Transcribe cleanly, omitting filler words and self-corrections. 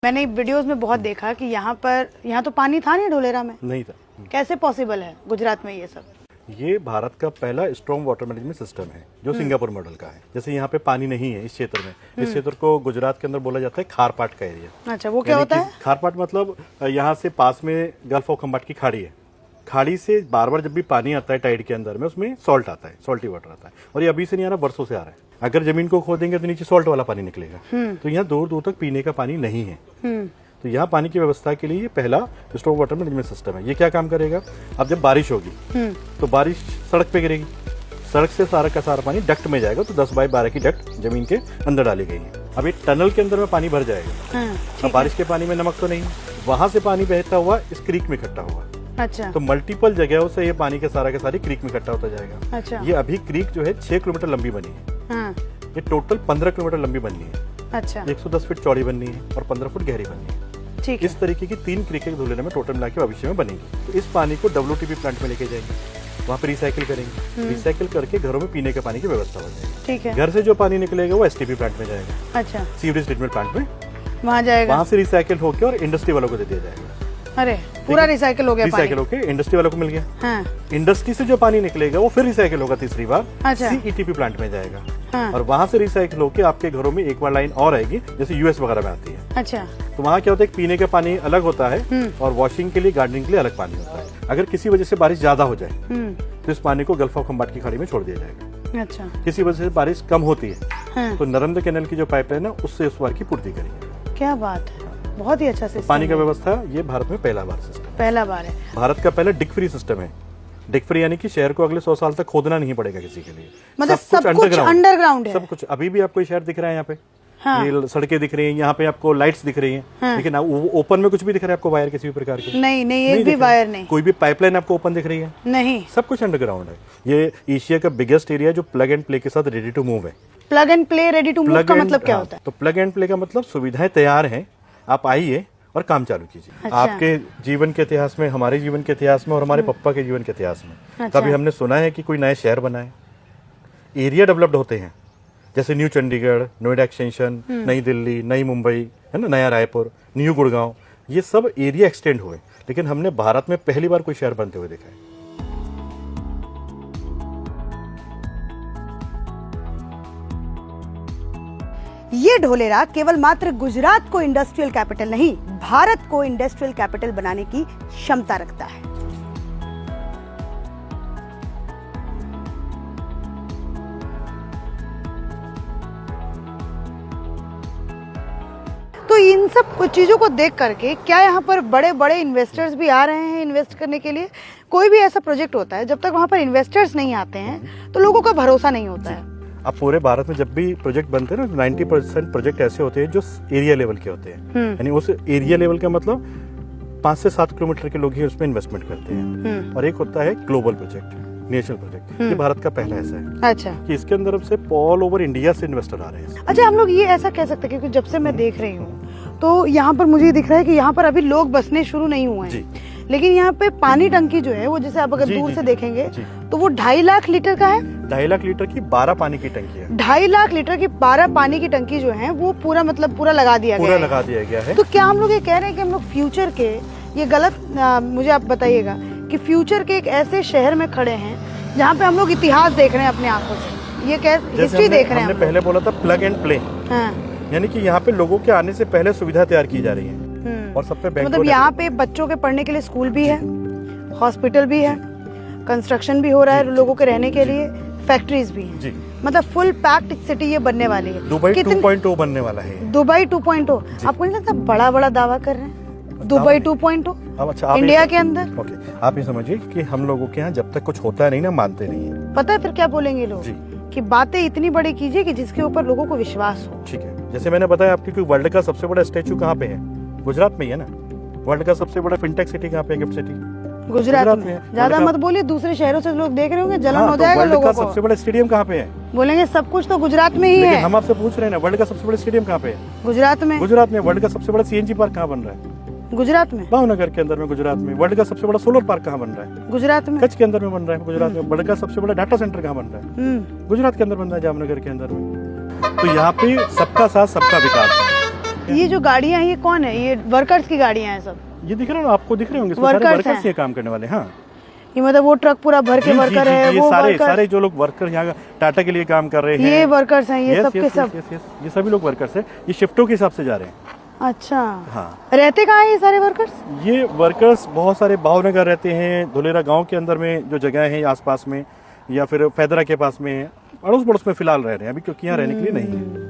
मैंने वीडियोस में बहुत देखा कि यहाँ तो पानी था नहीं ढोलेरा में, नहीं था। कैसे पॉसिबल है गुजरात में ये सब? ये भारत का पहला स्ट्रॉन्ग वाटर मैनेजमेंट सिस्टम है जो सिंगापुर मॉडल का है। जैसे यहाँ पे पानी नहीं है इस क्षेत्र में, इस क्षेत्र को गुजरात के अंदर बोला जाता है खारपाट का एरिया। अच्छा, वो क्या होता है? खारपाट मतलब यहाँ से पास में गल्फ ऑफ खम्बाट की खाड़ी है। खाड़ी से बार बार जब भी पानी आता है टाइड के अंदर में, उसमें सॉल्ट आता है, सॉल्टी वाटर आता है। और ये अभी से नहीं आ रहा, वर्षों से आ रहा है। अगर जमीन को खोदेंगे तो नीचे सॉल्ट वाला पानी निकलेगा। तो यहाँ दूर दूर तक पीने का पानी नहीं है। तो यहाँ पानी की व्यवस्था के लिए ये पहला स्ट्रॉन्ग वाटर मैनेजमेंट सिस्टम है। ये क्या काम करेगा? अब जब बारिश होगी तो बारिश सड़क पे गिरेगी, सड़क से सारा का सारा पानी डक्ट में जाएगा। तो 10 बाई 12 की डक्ट जमीन के अंदर डाली गई है। अब एक टनल के अंदर में पानी भर जाएगा। अब बारिश के पानी में नमक तो नहीं, वहां से पानी बहता हुआ इस क्रीक में इकट्ठा हुआ। अच्छा, तो मल्टीपल जगहों से ये पानी के सारा क्रीक में इकट्ठा होता जाएगा। अच्छा, ये अभी क्रीक जो है 6 किलोमीटर लंबी बनी है। ये टोटल 15 किलोमीटर लंबी बननी है। अच्छा, 110 फीट चौड़ी बननी है और 15 फुट गहरी बननी है। ठीक इस तरीके की 3 क्रिकेट धुलेरा में टोटल मिला के भविष्य में बनेगी। तो इस पानी को WTP प्लांट में लेके जाएंगे, वहाँ पे रिसाइकिल करेंगे। रिसाइकिल करके घरों में पीने के पानी की व्यवस्था हो जाएगी। ठीक है। घर से जो पानी निकलेगा वो STP प्लांट में जाएगा। अच्छा, सीवरेज ट्रीटमेंट प्लांट में वहाँ जाएगा, वहाँ से रिसाइकिल होकर और इंडस्ट्री वालों को दे दिया जाएगा। अरे पूरा रिसाइकिल हो गया, रिसाइकिल होकर इंडस्ट्री वालों को मिल गया। हाँ। इंडस्ट्री से जो पानी निकलेगा वो फिर रिसाइकिल होगा तीसरी बार। अच्छा। CETP प्लांट में जाएगा। हाँ। और वहाँ से रिसाइकिल होकर आपके घरों में एक बार लाइन और आएगी, जैसे US वगैरह में आती है। अच्छा, तो वहाँ क्या होता है, पीने का पानी अलग होता है और वॉशिंग के लिए, गार्डनिंग के लिए अलग पानी होता है। अगर किसी वजह से बारिश ज्यादा हो जाए तो इस पानी को गल्फ ऑफ खम्बाट की खाड़ी में छोड़ दिया जाएगा। अच्छा, किसी वजह से बारिश कम होती है हाँ। तो नर्मदा कैनाल की जो पाइपलाइन है उससे उस बार की पूर्ति करेंगे। क्या बात है, बहुत ही अच्छा सिस्टम। पानी का व्यवस्था ये भारत में पहला बार सिस्टम, पहला बार है। भारत का पहला डिग फ्री सिस्टम है। डिग फ्री यानी कि शहर को अगले 100 साल तक खोदना नहीं पड़ेगा किसी के लिए। मतलब सब कुछ अंडरग्राउंड है। सब कुछ। अभी भी आपको शहर दिख रहा है यहाँ पे। हाँ। ये सड़कें दिख रही हैं, यहाँ पे आपको लाइट्स दिख रही हैं। हाँ। लेकिन ओपन में कुछ भी दिख रहा है आपको? वायर किसी भी प्रकार की नहीं, एक भी वायर नहीं। कोई भी पाइपलाइन आपको ओपन दिख रही है? नहीं, सब कुछ अंडरग्राउंड है। ये एशिया का बिगेस्ट एरिया जो प्लग एंड प्ले के साथ रेडी टू मूव है। Plug and play ready to move का मतलब क्या होता है? तो प्लग एंड प्ले का मतलब सुविधाएं तैयार हैं, आप आइए और काम चालू कीजिए। अच्छा। आपके जीवन के इतिहास में, हमारे जीवन के इतिहास में और हमारे पप्पा के जीवन के इतिहास में अच्छा। कभी हमने सुना है कि कोई नया शहर बना है? एरिया डेवलप्ड होते हैं, जैसे न्यू चंडीगढ़, नोएडा एक्सटेंशन, नई दिल्ली, नई मुंबई, है ना, नया रायपुर, न्यू गुड़गांव, ये सब एरिया एक्सटेंड हुए। लेकिन हमने भारत में पहली बार कोई शहर बनते हुए देखा है। ये ढोलेरा केवल मात्र गुजरात को इंडस्ट्रियल कैपिटल नहीं, भारत को इंडस्ट्रियल कैपिटल बनाने की क्षमता रखता है। तो इन सब चीजों को देख करके क्या यहाँ पर बड़े बड़े इन्वेस्टर्स भी आ रहे हैं इन्वेस्ट करने के लिए? कोई भी ऐसा प्रोजेक्ट होता है, जब तक वहाँ पर इन्वेस्टर्स नहीं आते हैं तो लोगों का भरोसा नहीं होता है। अब पूरे भारत में जब भी प्रोजेक्ट बनते हैं ना, 90% प्रोजेक्ट ऐसे होते हैं जो एरिया लेवल के होते हैं। यानी उस एरिया लेवल का मतलब 5 से 7 किलोमीटर के लोग ही उसमें इन्वेस्टमेंट करते हैं। और एक होता है ग्लोबल प्रोजेक्ट, नेशनल प्रोजेक्ट। ये भारत का पहला ऐसा है। अच्छा, कि इसके अंदर से ऑल ओवर इंडिया से इन्वेस्टर आ रहे हैं। अच्छा, हम लोग ये ऐसा कह सकते हैं, क्योंकि जब से मैं देख रही हूँ तो यहाँ पर मुझे दिख रहा है कि यहाँ पर अभी लोग बसने शुरू नहीं हुए हैं, लेकिन यहाँ पे पानी टंकी जो है वो, जैसे आप अगर दूर से देखेंगे तो वो 2.5 लाख लीटर का है। 2.5 लाख लीटर की 12 पानी की टंकी है। 2.5 लाख लीटर की 12 पानी की टंकी जो है वो पूरा लगा दिया गया है। तो क्या हम लोग ये कह रहे हैं कि हम लोग फ्यूचर के, ये गलत मुझे आप बताइएगा, कि फ्यूचर के एक ऐसे शहर में खड़े हैं जहाँ पे हम लोग इतिहास देख रहे हैं अपनी आंखों से, ये क्या हिस्ट्री देख रहे हैं? हमने पहले बोला था प्लग एंड प्ले। हाँ। यानी कि यहाँ पे लोगों के आने से पहले सुविधा तैयार की जा रही है और सब पे बैंक, मतलब यहाँ पे बच्चों के पढ़ने के लिए स्कूल भी है, हॉस्पिटल भी है, कंस्ट्रक्शन भी हो रहा है लोगों के रहने के लिए, फैक्ट्रीज भी हैं। मतलब फुल पैक्ड सिटी ये बनने वाली है। दुबई 2.0 बनने वाला है। दुबई 2.0 आपको नहीं लगता बड़ा दावा कर रहे हैं दुबई 2.0? अच्छा, इंडिया के अंदर। ओके, आप ये समझिए कि हम लोगों के यहाँ जब तक कुछ होता है नहीं ना, मानते नहीं है। पता है फिर क्या बोलेंगे लोग? कि बातें इतनी बड़ी कीजिए कि जिसके ऊपर लोगों को विश्वास हो। ठीक है, जैसे मैंने बताया आपको कि वर्ल्ड का सबसे बड़ा स्टैचू कहाँ पे है? गुजरात में ही है ना। वर्ल्ड का सबसे बड़ा फिनटेक सिटी कहाँ पे है? गिफ्ट सिटी गुजरात में। ज्यादा मत बोलिए, दूसरे शहरों से लोग देख रहे होंगे, जलन हो जाएगा लोगों को। सबसे बड़ा स्टेडियम कहाँ पे है? बोलेंगे सब कुछ तो गुजरात में ही है। हम आपसे पूछ रहे हैं ना, वर्ल्ड का सबसे बड़ा स्टेडियम कहाँ पे है? गुजरात में। गुजरात में। वर्ल्ड का सबसे बड़ा CNG पार्क कहाँ बन रहा है? गुजरात में। भावनगर के अंदर में, गुजरात में। वर्ल्ड का सबसे बड़ा सोलर पार्क कहाँ बन रहा है? गुजरात में। कच्छ के अंदर में बन रहा है, गुजरात में। वर्ल्ड का सबसे बड़ा डाटा सेंटर कहाँ बन रहा है? गुजरात के अंदर बन रहा है, जामनगर के अंदर में। तो यहाँ पे सबका साथ सबका विकास है। हैं। ये जो गाड़ियाँ हैं ये कौन है? ये वर्कर्स की गाड़ियाँ हैं सब? ये दिख रहे हो, आपको दिख रहे होंगे, इसमें सारे Workers वर्कर्स हैं। ये काम करने वाले। हाँ, ये मतलब वो ट्रक पूरा भर के वर्कर है, ये वो सारे वर्कर, सारे जो लोग वर्कर यहाँ टाटा के लिए काम कर रहे हैं, ये वर्कर्स हैं, ये यस, सब के यस, सब। यस, यस, ये सभी लोग वर्कर्स हैं। ये शिफ्टों के हिसाब से जा रहे हैं। अच्छा, हाँ, रहते कहाँ हैं ये सारे वर्कर्स? ये वर्कर्स बहुत सारे भावनगर रहते हैं, धुलेरा गांव के अंदर में जो जगह है आसपास में, या फिर फैदरा के पास में, अड़ोस पड़ोस में फिलहाल रह रहे हैं अभी, क्योंकि यहाँ रहने के लिए नहीं है।